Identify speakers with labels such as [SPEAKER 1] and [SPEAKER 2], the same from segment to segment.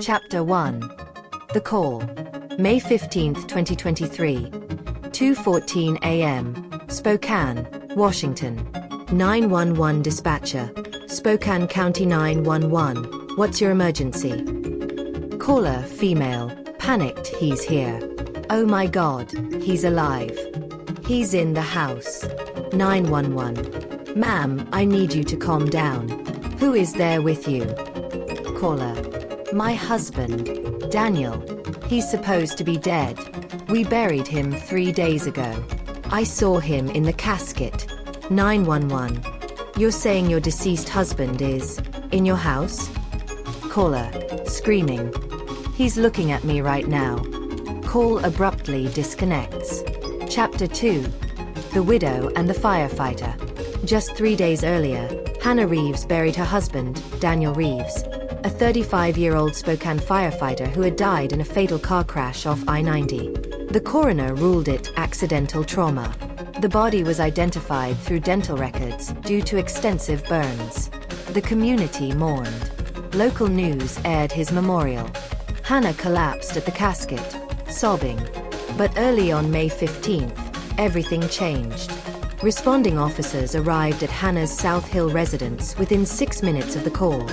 [SPEAKER 1] Chapter 1. The Call. May 15, 2023. 2:14 a.m. Spokane, Washington. 911 dispatcher. Spokane County 911. What's your emergency? Caller, female. Panicked, he's here. Oh my god, he's alive. He's in the house. 911. Ma'am, I need you to calm down. Who is there with you? Caller. My husband, Daniel. He's supposed to be dead. We buried him 3 days ago. I saw him in the casket. 911. You're saying your deceased husband is in your house? Caller, screaming. He's looking at me right now. Call abruptly disconnects. Chapter 2. The Widow and the Firefighter. Just 3 days earlier, Hannah Reeves buried her husband, Daniel Reeves, a 35-year-old Spokane firefighter who had died in a fatal car crash off I-90. The coroner ruled it accidental trauma. The body was identified through dental records due to extensive burns. The community mourned. Local news aired his memorial. Hannah collapsed at the casket, sobbing. But early on May 15th, everything changed. Responding officers arrived at Hannah's South Hill residence within 6 minutes of the call.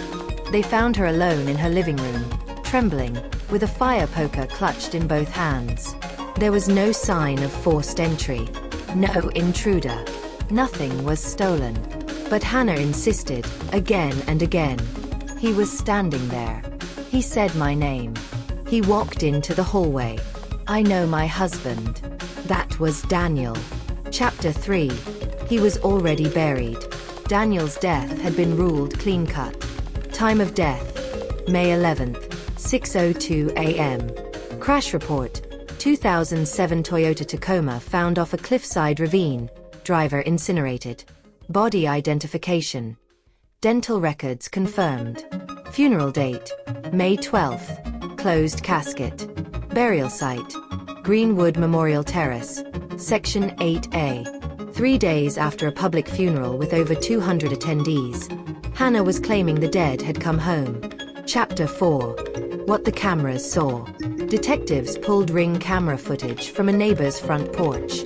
[SPEAKER 1] They found her alone in her living room, trembling, with a fire poker clutched in both hands. There was no sign of forced entry. No intruder. Nothing was stolen. But Hannah insisted, again and again. He was standing there. He said my name. He walked into the hallway. I know my husband. That was Daniel. Chapter 3. He was already buried. Daniel's death had been ruled clean-cut. Time of death, May 11th, 6:02 a.m. Crash report, 2007 Toyota Tacoma found off a cliffside ravine, driver incinerated. Body identification. Dental records confirmed. Funeral date, May 12th, closed casket. Burial site, Greenwood Memorial Terrace, Section 8A. 3 days after a public funeral with over 200 attendees, Hannah was claiming the dead had come home. Chapter 4. What the cameras saw. Detectives pulled Ring camera footage from a neighbor's front porch.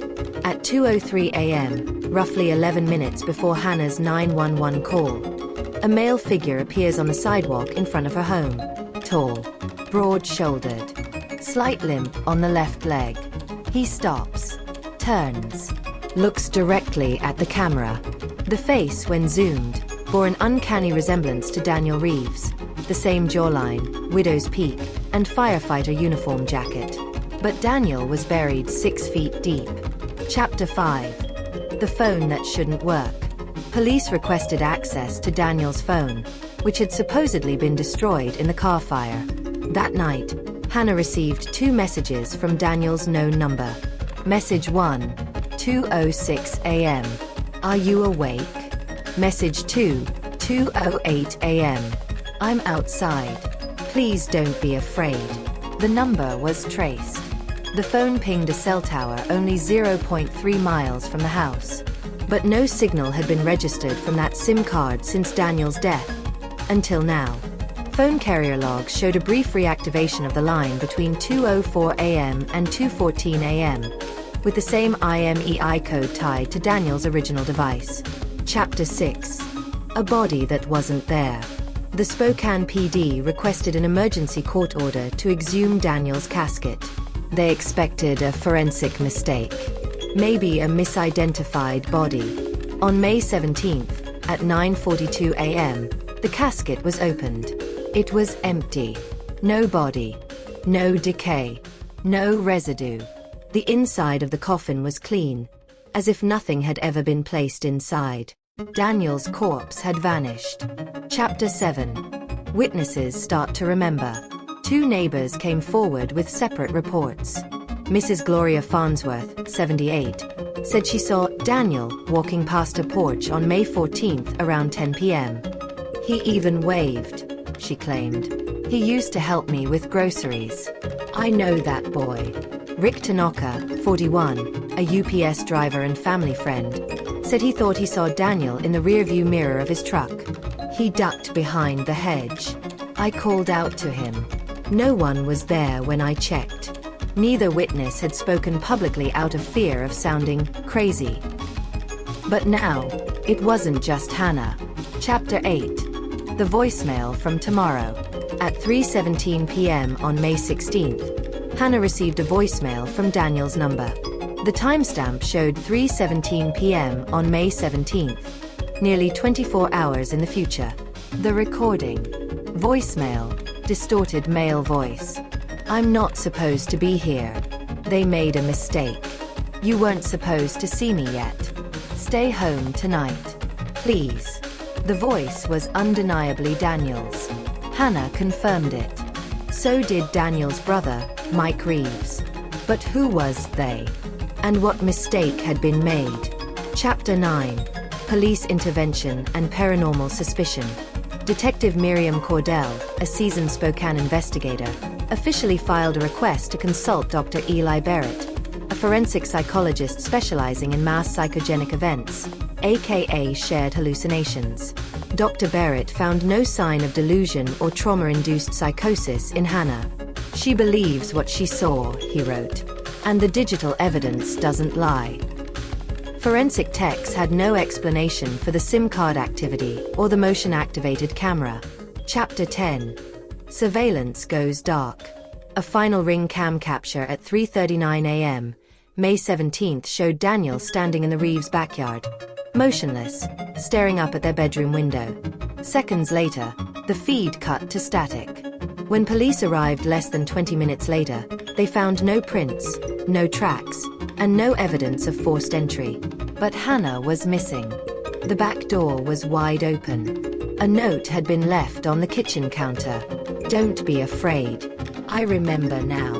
[SPEAKER 1] At 2:03 a.m., roughly 11 minutes before Hannah's 911 call, a male figure appears on the sidewalk in front of her home. Tall, broad-shouldered, slight limp on the left leg. He stops, turns, looks directly at the camera. The face, when zoomed, bore an uncanny resemblance to Daniel Reeves, the same jawline, widow's peak, and firefighter uniform jacket. But Daniel was buried 6 feet deep. Chapter 5. The phone that shouldn't work. Police requested access to Daniel's phone, which had supposedly been destroyed in the car fire. That night, Hannah received 2 messages from Daniel's known number. Message 1, 2:06 a.m. Are you awake? Message 2, 2:08 a.m. I'm outside. Please don't be afraid. The number was traced. The phone pinged a cell tower only 0.3 miles from the house. But no signal had been registered from that SIM card since Daniel's death. Until now. Phone carrier logs showed a brief reactivation of the line between 2:04 a.m. and 2:14 a.m., with the same IMEI code tied to Daniel's original device. Chapter 6. A body that wasn't there. The Spokane PD requested an emergency court order to exhume Daniel's casket. They expected a forensic mistake. Maybe a misidentified body. On May 17th, at 9:42 a.m., the casket was opened. It was empty. No body. No decay. No residue. The inside of the coffin was clean, as if nothing had ever been placed inside. Daniel's corpse had vanished. Chapter 7. Witnesses start to remember. 2 neighbors came forward with separate reports. Mrs. Gloria Farnsworth, 78, said she saw Daniel walking past her porch on May 14th around 10 p.m. He even waved, she claimed. He used to help me with groceries. I know that boy. Rick Tanaka, 41, a UPS driver and family friend, said he thought he saw Daniel in the rearview mirror of his truck. He ducked behind the hedge. I called out to him. No one was there when I checked. Neither witness had spoken publicly out of fear of sounding crazy. But now, it wasn't just Hannah. Chapter 8. The voicemail from tomorrow. At 3:17 p.m. on May 16th, Hannah received a voicemail from Daniel's number. The timestamp showed 3:17 p.m. on May 17th, nearly 24 hours in the future. The recording. Voicemail. Distorted male voice. I'm not supposed to be here. They made a mistake. You weren't supposed to see me yet. Stay home tonight. Please. The voice was undeniably Daniel's. Hannah confirmed it. So did Daniel's brother, Mike Reeves. But who was they? And what mistake had been made? Chapter 9. Police Intervention and Paranormal Suspicion. Detective Miriam Cordell, a seasoned Spokane investigator, officially filed a request to consult Dr. Eli Barrett, a forensic psychologist specializing in mass psychogenic events, aka shared hallucinations. Dr. Barrett found no sign of delusion or trauma-induced psychosis in Hannah. She believes what she saw, he wrote, and the digital evidence doesn't lie. Forensic techs had no explanation for the SIM card activity or the motion-activated camera. Chapter 10. Surveillance goes dark. A final ring cam capture at 3:39 a.m., May 17th showed Daniel standing in the Reeves' backyard, motionless, staring up at their bedroom window. Seconds later, the feed cut to static. When police arrived less than 20 minutes later, they found no prints, no tracks, and no evidence of forced entry. But Hannah was missing. The back door was wide open. A note had been left on the kitchen counter. Don't be afraid. I remember now.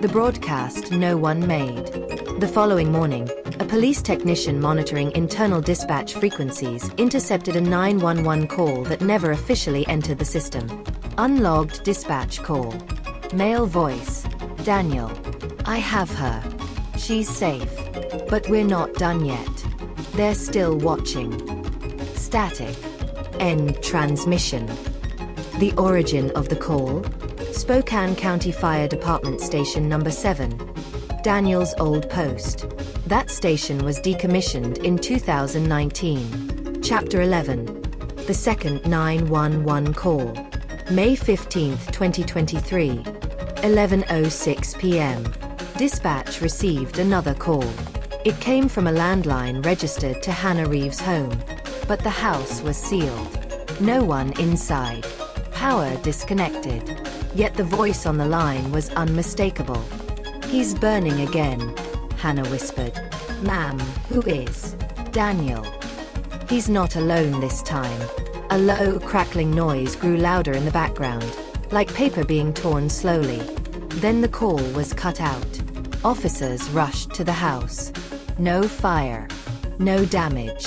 [SPEAKER 1] The broadcast no one made. The following morning, a police technician monitoring internal dispatch frequencies intercepted a 911 call that never officially entered the system. Unlogged dispatch call. Male voice. Daniel. I have her. She's safe. But we're not done yet. They're still watching. Static. End transmission. The origin of the call? Spokane County Fire Department Station Number 7. Daniel's old post. That station was decommissioned in 2019. Chapter 11. The second 911 call. May 15, 2023. 11:06 p.m. Dispatch received another call. It came from a landline registered to Hannah Reeves' home. But the house was sealed. No one inside. Power disconnected. Yet the voice on the line was unmistakable. He's burning again, Hannah whispered. Ma'am, who is? Daniel. He's not alone this time. A low, crackling noise grew louder in the background, like paper being torn slowly. Then the call was cut out. Officers rushed to the house. No fire. No damage.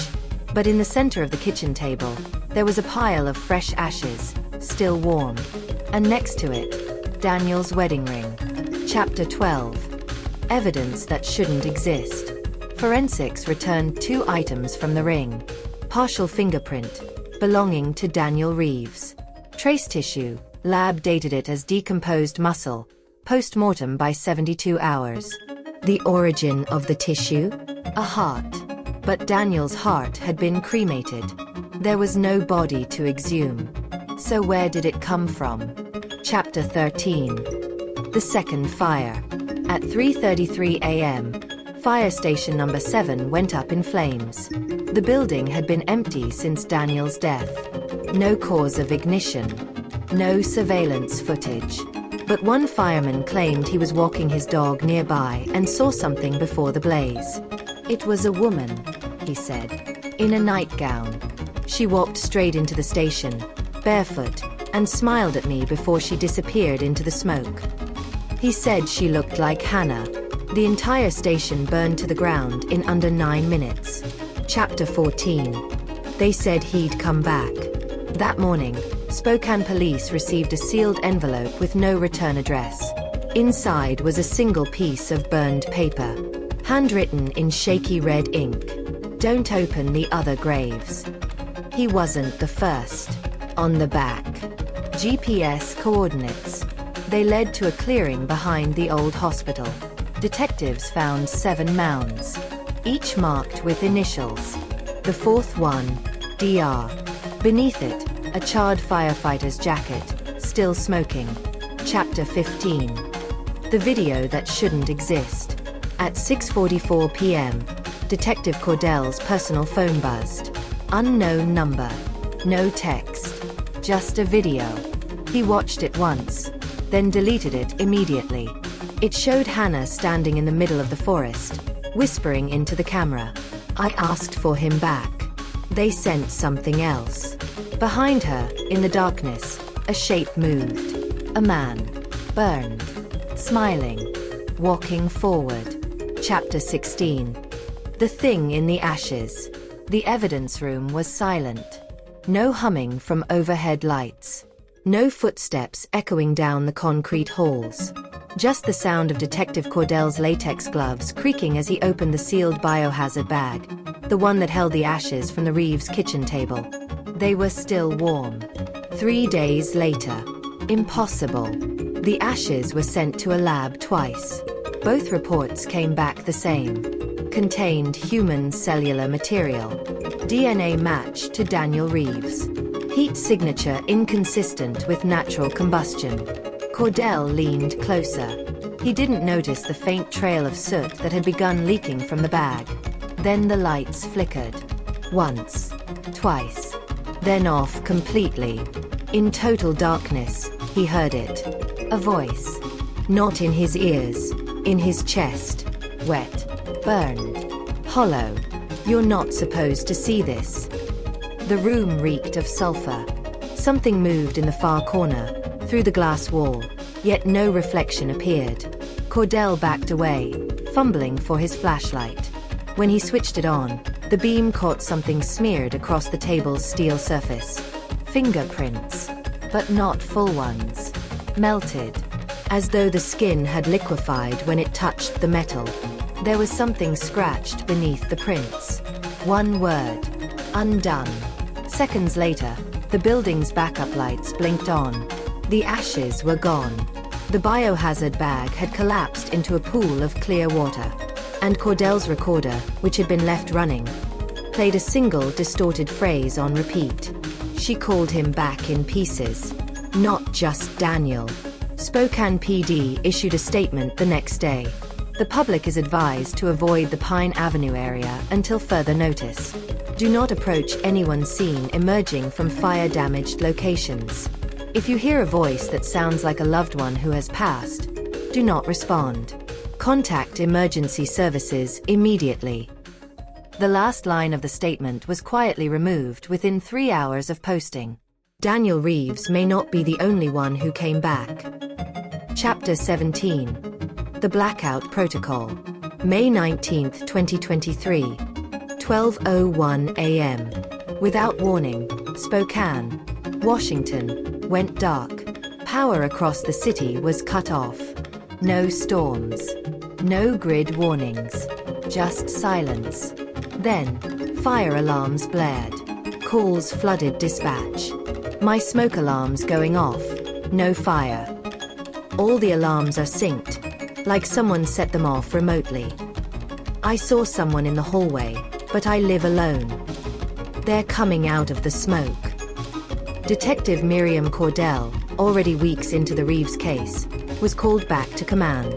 [SPEAKER 1] But in the center of the kitchen table, there was a pile of fresh ashes, still warm. And next to it, Daniel's wedding ring. Chapter 12. Evidence that shouldn't exist. Forensics returned 2 items from the ring. Partial fingerprint, belonging to Daniel Reeves. Trace tissue, lab dated it as decomposed muscle, post-mortem by 72 hours. The origin of the tissue? A heart. But Daniel's heart had been cremated. There was no body to exhume. So where did it come from? Chapter 13. The second fire. At 3:33 a.m., fire station number 7 went up in flames. The building had been empty since Daniel's death. No cause of ignition. No surveillance footage. But one fireman claimed he was walking his dog nearby and saw something before the blaze. It was a woman, he said, in a nightgown. She walked straight into the station, barefoot, and smiled at me before she disappeared into the smoke. He said she looked like Hannah. The entire station burned to the ground in under 9 minutes. Chapter 14. They said he'd come back. That morning, Spokane police received a sealed envelope with no return address. Inside was a single piece of burned paper, handwritten in shaky red ink. Don't open the other graves. He wasn't the first. On the back, GPS coordinates. They led to a clearing behind the old hospital. Detectives found 7 mounds, each marked with initials. The fourth one, DR. Beneath it, a charred firefighter's jacket, still smoking. Chapter 15. The video that shouldn't exist. At 6:44 p.m., Detective Cordell's personal phone buzzed. Unknown number. No text. Just a video. He watched it once, then deleted it immediately. It showed Hannah standing in the middle of the forest, whispering into the camera. I asked for him back. They sent something else. Behind her, in the darkness, a shape moved. A man. Burned. Smiling. Walking forward. Chapter 16. The thing in the ashes. The evidence room was silent. No humming from overhead lights. No footsteps echoing down the concrete halls. Just the sound of Detective Cordell's latex gloves creaking as he opened the sealed biohazard bag, the one that held the ashes from the Reeves kitchen table. They were still warm. 3 days later. Impossible. The ashes were sent to a lab twice. Both reports came back the same. Contained human cellular material. DNA match to Daniel Reeves. Heat signature inconsistent with natural combustion. Cordell leaned closer. He didn't notice the faint trail of soot that had begun leaking from the bag. Then the lights flickered. Once. Twice. Then off completely. In total darkness, he heard it. A voice. Not in his ears. In his chest. Wet. Burned. Hollow. You're not supposed to see this. The room reeked of sulfur. Something moved in the far corner, through the glass wall, yet no reflection appeared. Cordell backed away, fumbling for his flashlight. When he switched it on, the beam caught something smeared across the table's steel surface. Fingerprints. But not full ones. Melted. As though the skin had liquefied when it touched the metal. There was something scratched beneath the prints. One word. Undone. Seconds later, the building's backup lights blinked on. The ashes were gone. The biohazard bag had collapsed into a pool of clear water. And Cordell's recorder, which had been left running, played a single distorted phrase on repeat. She called him back in pieces. Not just Daniel. Spokane PD issued a statement the next day. The public is advised to avoid the Pine Avenue area until further notice. Do not approach anyone seen emerging from fire-damaged locations. If you hear a voice that sounds like a loved one who has passed, do not respond. Contact emergency services immediately. The last line of the statement was quietly removed within 3 hours of posting. Daniel Reeves may not be the only one who came back. Chapter 17. The Blackout Protocol. May 19, 2023. 12:01 a.m. Without warning, Spokane, Washington, went dark. Power across the city was cut off. No storms. No grid warnings. Just silence. Then, fire alarms blared. Calls flooded dispatch. My smoke alarm's going off. No fire. All the alarms are synced, like someone set them off remotely. I saw someone in the hallway, but I live alone. They're coming out of the smoke. Detective Miriam Cordell, already weeks into the Reeves case, was called back to command.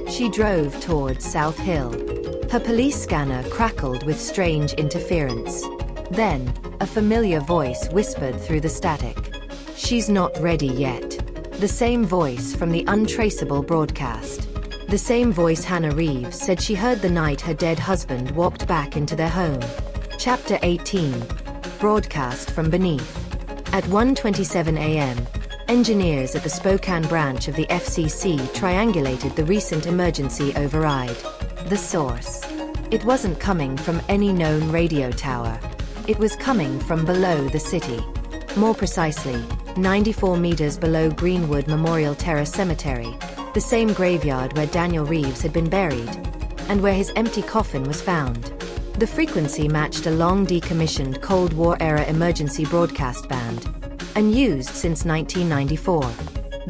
[SPEAKER 1] She drove towards South Hill. Her police scanner crackled with strange interference. Then, a familiar voice whispered through the static. She's not ready yet. The same voice from the untraceable broadcast. The same voice Hannah Reeves said she heard the night her dead husband walked back into their home. Chapter 18. Broadcast from beneath. At 1:27 a.m., engineers at the Spokane branch of the FCC triangulated the recent emergency override. The source. It wasn't coming from any known radio tower. It was coming from below the city. More precisely, 94 meters below Greenwood Memorial Terrace Cemetery, the same graveyard where Daniel Reeves had been buried, and where his empty coffin was found. The frequency matched a long decommissioned Cold War-era emergency broadcast band, unused since 1994.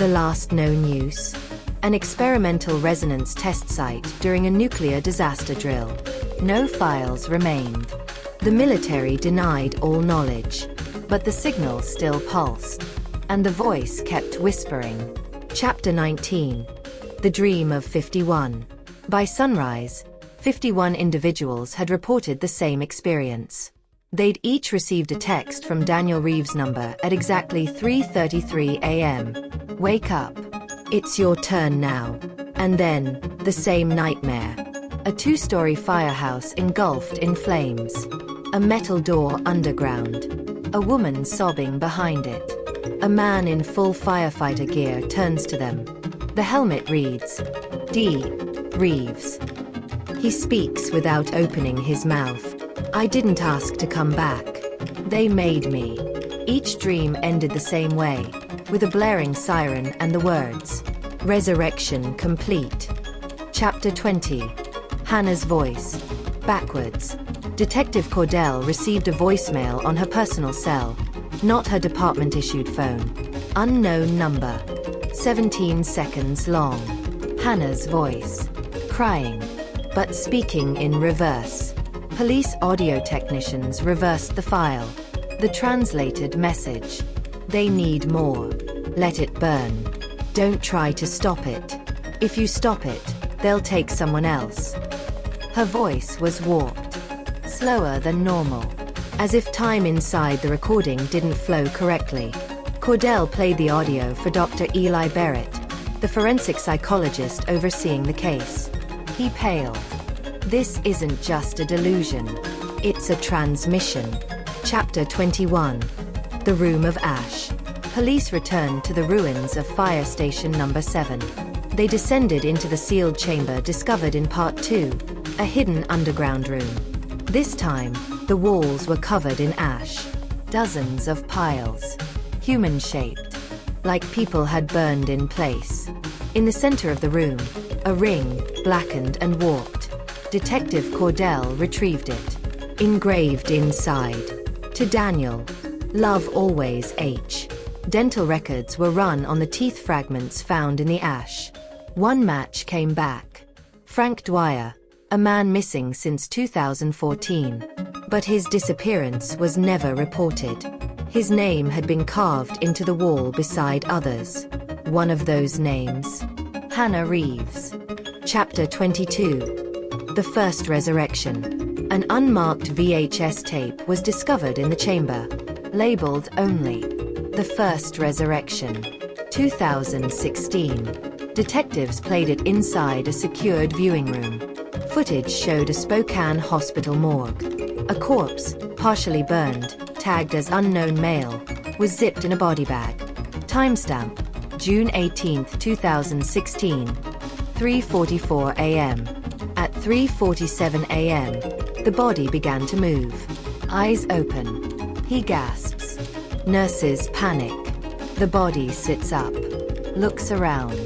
[SPEAKER 1] The last known use? An experimental resonance test site during a nuclear disaster drill. No files remained. The military denied all knowledge. But the signal still pulsed. And the voice kept whispering. Chapter 19. The Dream of 51. By sunrise, 51 individuals had reported the same experience. They'd each received a text from Daniel Reeves' number at exactly 3:33 a.m. Wake up. It's your turn now. And then, the same nightmare. A two-story firehouse engulfed in flames. A metal door underground. A woman sobbing behind it. A man in full firefighter gear turns to them. The helmet reads, D. Reeves. He speaks without opening his mouth. I didn't ask to come back. They made me. Each dream ended the same way, with a blaring siren and the words, Resurrection complete. Chapter 20. Hannah's voice. Backwards. Detective Cordell received a voicemail on her personal cell, not her department-issued phone. Unknown number. 17 seconds long. Hannah's voice. Crying. But speaking in reverse. Police audio technicians reversed the file. The translated message. They need more. Let it burn. Don't try to stop it. If you stop it, they'll take someone else. Her voice was warped. Slower than normal. As if time inside the recording didn't flow correctly. Cordell played the audio for Dr. Eli Barrett, the forensic psychologist overseeing the case. He paled. This isn't just a delusion. It's a transmission. Chapter 21. The Room of Ash. Police returned to the ruins of Fire Station Number 7. They descended into the sealed chamber discovered in Part 2, a hidden underground room. This time, the walls were covered in ash. Dozens of piles. Human-shaped. Like people had burned in place. In the center of the room, a ring, blackened and warped. Detective Cordell retrieved it. Engraved inside. To Daniel. Love always H. Dental records were run on the teeth fragments found in the ash. One match came back. Frank Dwyer, a man missing since 2014. But his disappearance was never reported. His name had been carved into the wall beside others. One of those names. Hannah Reeves. Chapter 22. The First Resurrection. An unmarked VHS tape was discovered in the chamber. Labeled only, The First Resurrection. 2016. Detectives played it inside a secured viewing room. Footage showed a Spokane hospital morgue. A corpse, partially burned, tagged as unknown male, was zipped in a body bag. Timestamp, June 18, 2016. 3:44 a.m. At 3:47 a.m., the body began to move. Eyes open. He gasps. Nurses panic. The body sits up. Looks around.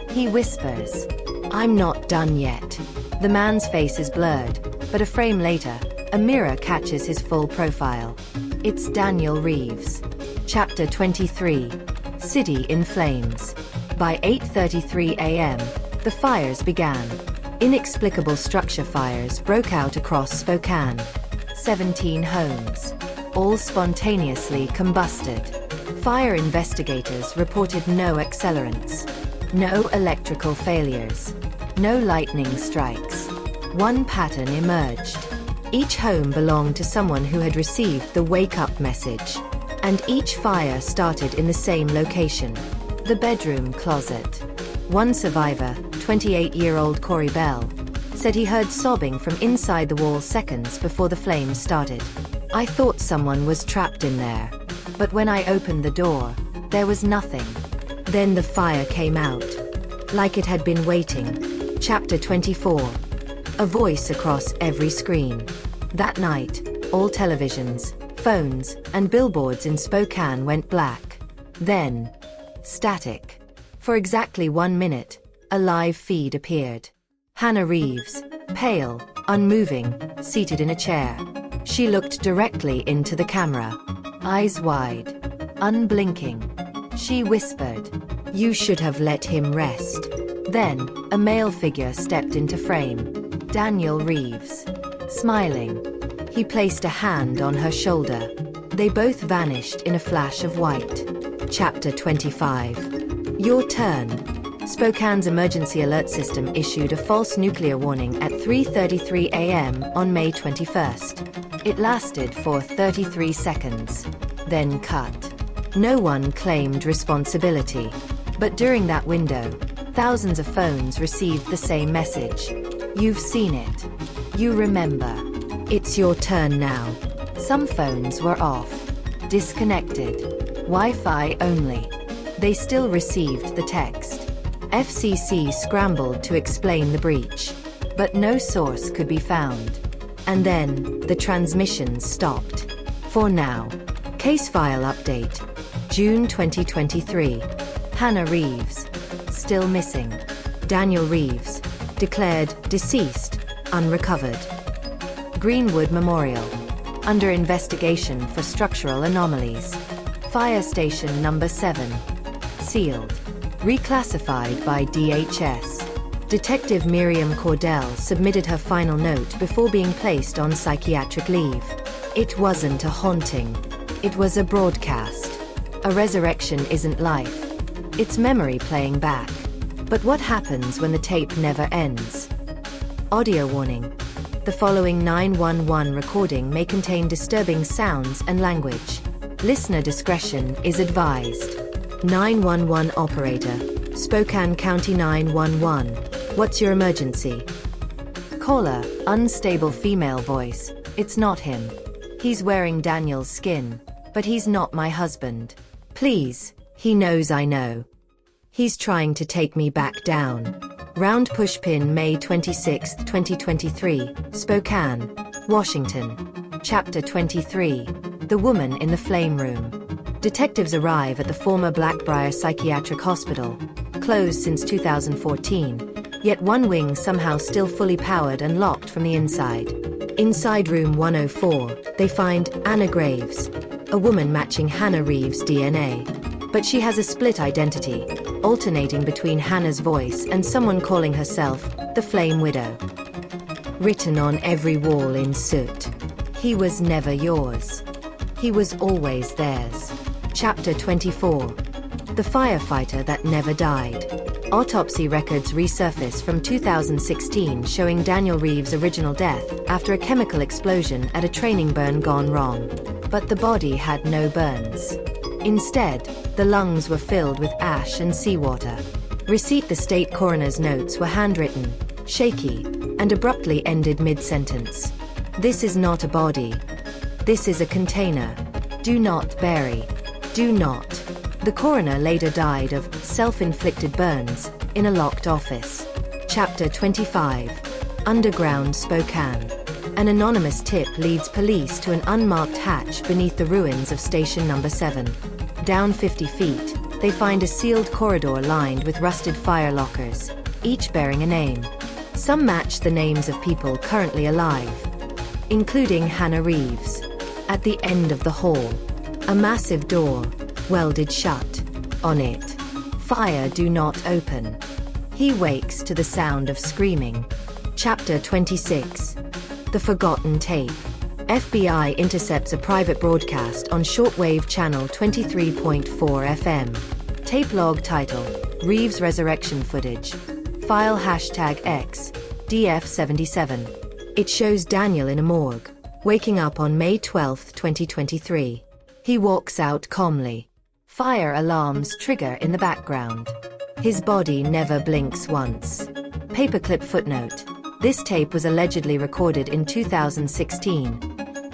[SPEAKER 1] He whispers, I'm not done yet. The man's face is blurred, but a frame later, a mirror catches his full profile. It's Daniel Reeves. Chapter 23. City in Flames. By 8:33 a.m., the fires began. Inexplicable structure fires broke out across Spokane. 17 homes. All spontaneously combusted. Fire investigators reported no accelerants. No electrical failures. No lightning strikes. One pattern emerged. Each home belonged to someone who had received the wake-up message. And each fire started in the same location. The bedroom closet. One survivor, 28-year-old Corey Bell, said he heard sobbing from inside the wall seconds before the flames started. I thought someone was trapped in there. But when I opened the door, there was nothing. Then the fire came out. Like it had been waiting. Chapter 24. A voice across every screen. That night, all televisions, phones, and billboards in Spokane went black. Then, static. For exactly 1 minute, a live feed appeared. Hannah Reeves, pale, unmoving, seated in a chair. She looked directly into the camera. Eyes wide. Unblinking. She whispered, You should have let him rest. Then, a male figure stepped into frame. Daniel Reeves. Smiling. He placed a hand on her shoulder. They both vanished in a flash of white. Chapter 25. Your turn. Spokane's emergency alert system issued a false nuclear warning at 3:33 a.m. on May 21st. It lasted for 33 seconds. Then cut. No one claimed responsibility. But during that window, thousands of phones received the same message. You've seen it. You remember. It's your turn now. Some phones were off. Disconnected. Wi-Fi only. They still received the text. FCC scrambled to explain the breach. But no source could be found. And then, the transmissions stopped. For now. Case file update. June 2023. Hannah Reeves. Still missing. Daniel Reeves. Declared deceased. Unrecovered. Greenwood Memorial. Under investigation for structural anomalies. Fire Station Number 7. Sealed. Reclassified by DHS. Detective Miriam Cordell submitted her final note before being placed on psychiatric leave. It wasn't a haunting. It was a broadcast. A resurrection isn't life. It's memory playing back. But what happens when the tape never ends? Audio warning. The following 911 recording may contain disturbing sounds and language. Listener discretion is advised. 911 operator. Spokane County 911. What's your emergency? Caller, unstable female voice. It's not him. He's wearing Daniel's skin. But he's not my husband. Please, he knows I know. He's trying to take me back down. Round pushpin May 26, 2023, Spokane, Washington. Chapter 23. The Woman in the Flame Room. Detectives arrive at the former Blackbriar Psychiatric Hospital, closed since 2014, yet one wing somehow still fully powered and locked from the inside. Inside room 104, they find Anna Graves, a woman matching Hannah Reeves' DNA. But she has a split identity, alternating between Hannah's voice and someone calling herself the Flame Widow. Written on every wall in soot. He was never yours. He was always theirs. Chapter 24. The Firefighter That Never Died. Autopsy records resurface from 2016 showing Daniel Reeves' original death after a chemical explosion at a training burn gone wrong. But the body had no burns. Instead, the lungs were filled with ash and seawater. The state coroner's notes were handwritten, shaky, and abruptly ended mid-sentence. This is not a body. This is a container. Do not bury. Do not. The coroner later died of self-inflicted burns in a locked office. Chapter 25. Underground Spokane. An anonymous tip leads police to an unmarked hatch beneath the ruins of Station Number 7. Down 50 feet, they find a sealed corridor lined with rusted fire lockers, each bearing a name. Some match the names of people currently alive, including Hannah Reeves. At the end of the hall, a massive door, welded shut. On it, "Fire do not open." He wakes to the sound of screaming. Chapter 26. The Forgotten Tape. FBI intercepts a private broadcast on shortwave channel 23.4 FM. Tape log title, Reeves Resurrection Footage. File #X, DF77. It shows Daniel in a morgue, waking up on May 12, 2023. He walks out calmly. Fire alarms trigger in the background. His body never blinks once. Paperclip footnote. This tape was allegedly recorded in 2016,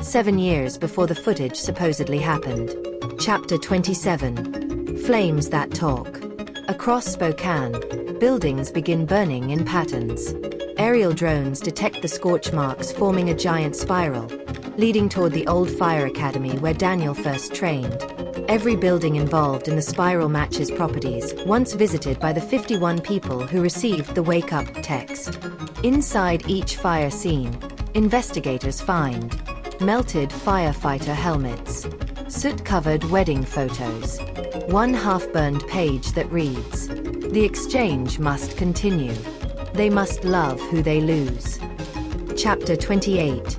[SPEAKER 1] 7 years before the footage supposedly happened. Chapter 27. Flames That Talk. Across Spokane, buildings begin burning in patterns. Aerial drones detect the scorch marks forming a giant spiral, leading toward the old fire academy where Daniel first trained. Every building involved in the spiral matches properties once visited by the 51 people who received the wake-up text. Inside each fire scene, investigators find melted firefighter helmets, soot-covered wedding photos, One half-burned page that reads, "The exchange must continue. They must love who they lose." Chapter 28.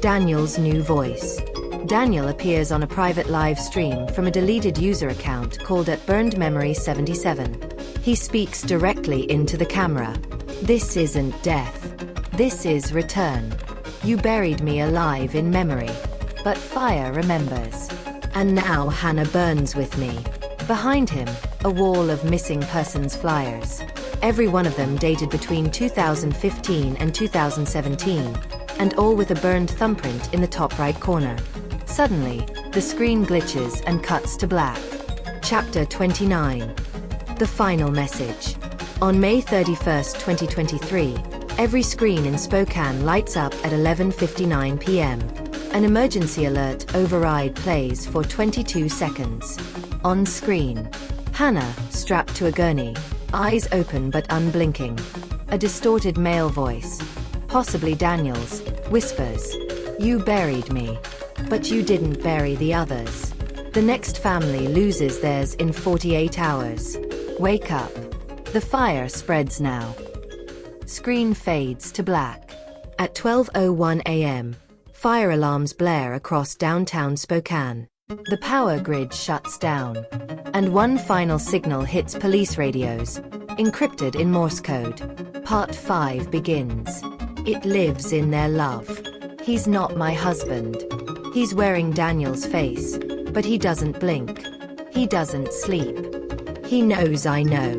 [SPEAKER 1] Daniel's new voice. Daniel appears on a private live stream from a deleted user account called @BurnedMemory77. He speaks directly into the camera. "This isn't death. This is return. You buried me alive in memory. But fire remembers. And now Hannah burns with me." Behind him, a wall of missing persons flyers. Every one of them dated between 2015 and 2017, and all with a burned thumbprint in the top right corner. Suddenly, the screen glitches and cuts to black. Chapter 29. The final message. On May 31, 2023, every screen in Spokane lights up at 11:59 p.m. An emergency alert override plays for 22 seconds. On screen, Hannah, strapped to a gurney, eyes open but unblinking. A distorted male voice, possibly Daniel's, whispers, "You buried me. But you didn't bury the others. The next family loses theirs in 48 hours. Wake up. The fire spreads now." Screen fades to black. At 12:01 a.m., fire alarms blare across downtown Spokane. The power grid shuts down. And one final signal hits police radios, encrypted in Morse code. Part 5 begins. It lives in their love. He's not my husband. He's wearing Daniel's face, but he doesn't blink. He doesn't sleep. He knows I know.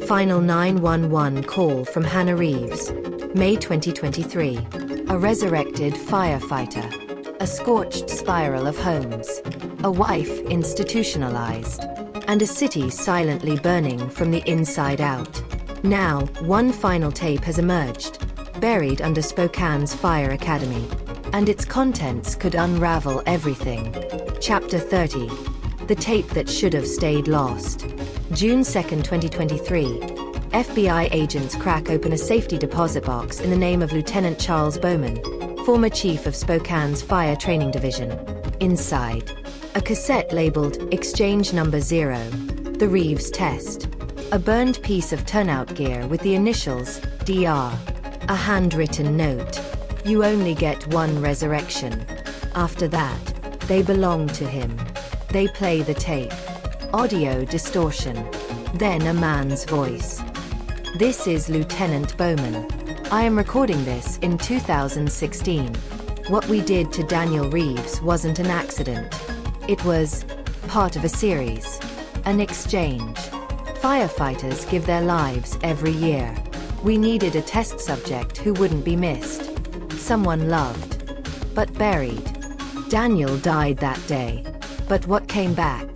[SPEAKER 1] Final 911 call from Hannah Reeves. May 2023. A resurrected firefighter. A scorched spiral of homes. A wife institutionalized. And a city silently burning from the inside out. Now, one final tape has emerged, buried under Spokane's Fire Academy. And its contents could unravel everything. Chapter 30. The tape that should have stayed lost. June 2, 2023. FBI agents crack open a safety deposit box in the name of Lieutenant Charles Bowman, former chief of Spokane's Fire Training Division. Inside, a cassette labeled Exchange Number 0, the Reeves Test. A burned piece of turnout gear with the initials DR. A handwritten note. "You only get one resurrection. After that, they belong to him." They play the tape. Audio distortion. Then a man's voice. "This is Lieutenant Bowman. I am recording this in 2016. What we did to Daniel Reeves wasn't an accident. It was part of a series. An exchange. Firefighters give their lives every year. We needed a test subject who wouldn't be missed. Someone loved. But buried. Daniel died that day. But what came back?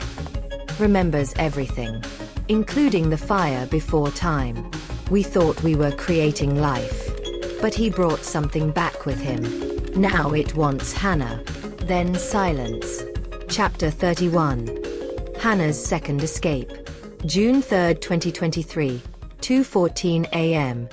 [SPEAKER 1] Remembers everything. Including the fire before time. We thought we were creating life. But he brought something back with him. Now it wants Hannah. Then silence. Chapter 31. Hannah's second escape. June 3, 2023. 2:14 a.m.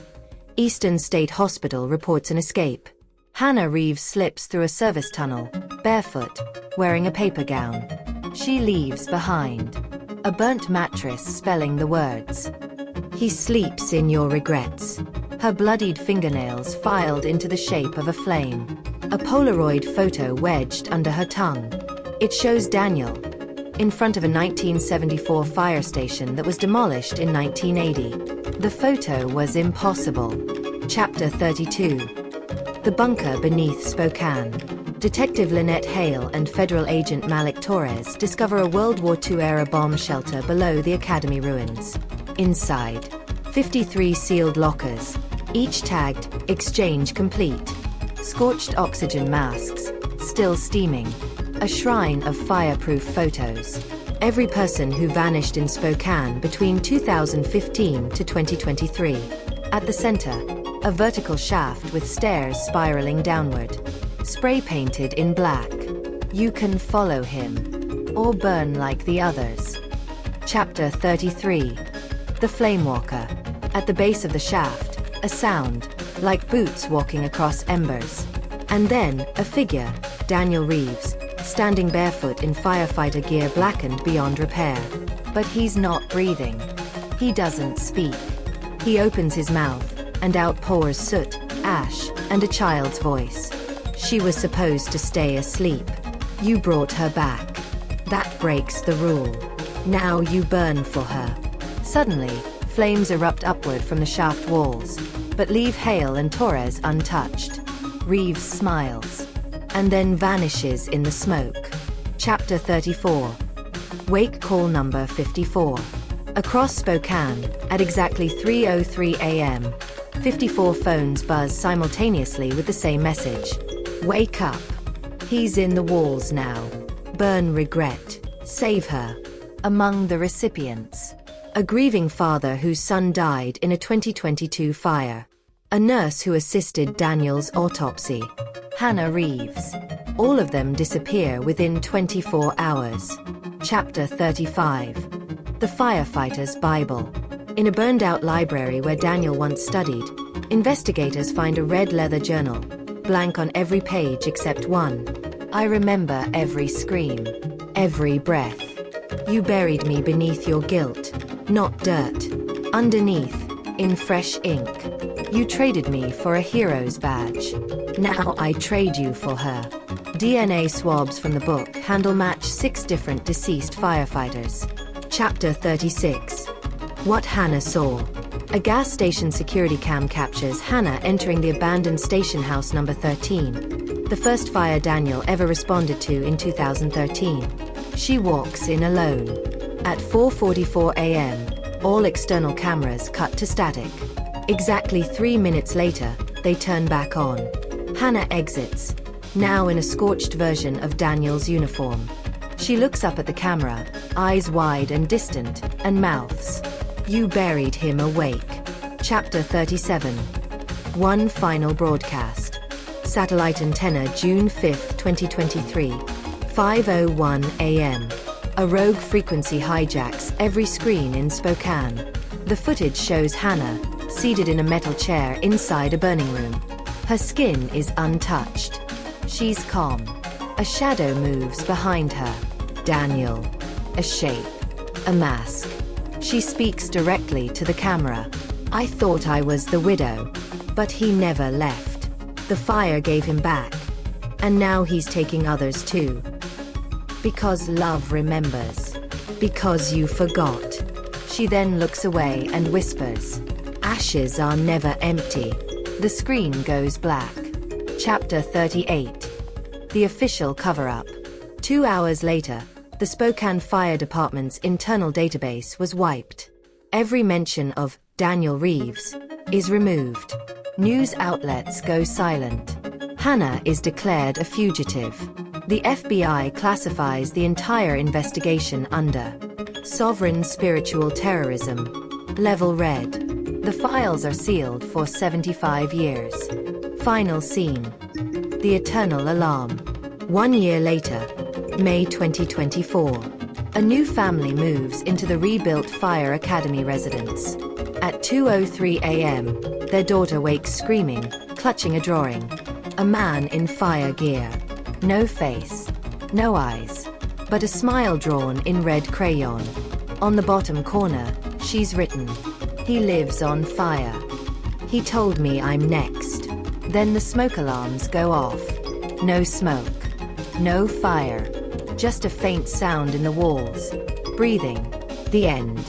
[SPEAKER 1] Eastern State Hospital reports an escape. Hannah Reeves slips through a service tunnel, barefoot, wearing a paper gown. She leaves behind a burnt mattress spelling the words, "He sleeps in your regrets." Her bloodied fingernails filed into the shape of a flame. A Polaroid photo wedged under her tongue. It shows Daniel in front of a 1974 fire station that was demolished in 1980. The photo was impossible. Chapter 32. The bunker beneath Spokane. Detective Lynette Hale and Federal Agent Malik Torres discover a World War II-era bomb shelter below the Academy ruins. Inside, 53 sealed lockers, each tagged, "Exchange Complete." Scorched oxygen masks, still steaming. A shrine of fireproof photos. Every person who vanished in Spokane between 2015 to 2023. At the center, a vertical shaft with stairs spiraling downward. Spray painted in black. You can follow him. Or burn like the others. Chapter 33. The Flamewalker. At the base of the shaft, a sound, like boots walking across embers. And then, a figure, Daniel Reeves, standing barefoot in firefighter gear blackened beyond repair. But he's not breathing. He doesn't speak. He opens his mouth, and out pours soot, ash, and a child's voice. She was supposed to stay asleep. You brought her back. That breaks the rule. Now you burn for her. Suddenly, flames erupt upward from the shaft walls, but leave Hale and Torres untouched. Reeves smiles, and then vanishes in the smoke. Chapter 34. Wake call number 54. Across Spokane, at exactly 3:03 a.m., 54 phones buzz simultaneously with the same message. Wake up. He's in the walls now. Burn regret. Save her. Among the recipients, a grieving father whose son died in a 2022 fire. A nurse who assisted Daniel's autopsy. Hannah Reeves. All of them disappear within 24 hours. Chapter 35. The Firefighter's Bible. In a burned-out library where Daniel once studied, investigators find a red leather journal, blank on every page except one. I remember every scream, every breath. You buried me beneath your guilt, not dirt. Underneath, in fresh ink, you traded me for a hero's badge. Now I trade you for her. DNA swabs from the book handle match 6 different deceased firefighters. Chapter 36. What Hannah Saw. A gas station security cam captures Hannah entering the abandoned station house number 13, the first fire Daniel ever responded to in 2013. She walks in alone. At 4:44 a.m., all external cameras cut to static. Exactly 3 minutes later, they turn back on. Hannah exits, now in a scorched version of Daniel's uniform. She looks up at the camera, eyes wide and distant, and mouths, "You buried him awake." Chapter 37. One final broadcast. Satellite antenna, June 5, 2023, 5:01 a.m. A rogue frequency hijacks every screen in Spokane. The footage shows Hannah, seated in a metal chair inside a burning room. Her skin is untouched. She's calm. A shadow moves behind her. Daniel. A shape. A mask. She speaks directly to the camera. "I thought I was the widow. But he never left. The fire gave him back. And now he's taking others too. Because love remembers. Because you forgot." She then looks away and whispers, "Ashes are never empty." The screen goes black. Chapter 38. The official cover-up. 2 hours later, the Spokane Fire Department's internal database was wiped. Every mention of Daniel Reeves is removed. News outlets go silent. Hannah is declared a fugitive. The FBI classifies the entire investigation under sovereign spiritual terrorism. Level Red. The files are sealed for 75 years. Final scene. The eternal alarm. 1 year later, May 2024. A new family moves into the rebuilt Fire Academy residence. At 2:03 a.m., their daughter wakes screaming, clutching a drawing. A man in fire gear. No face. No eyes. But a smile drawn in red crayon. On the bottom corner, she's written, "He lives on fire. He told me I'm next." Then the smoke alarms go off. No smoke. No fire. Just a faint sound in the walls. Breathing. The end.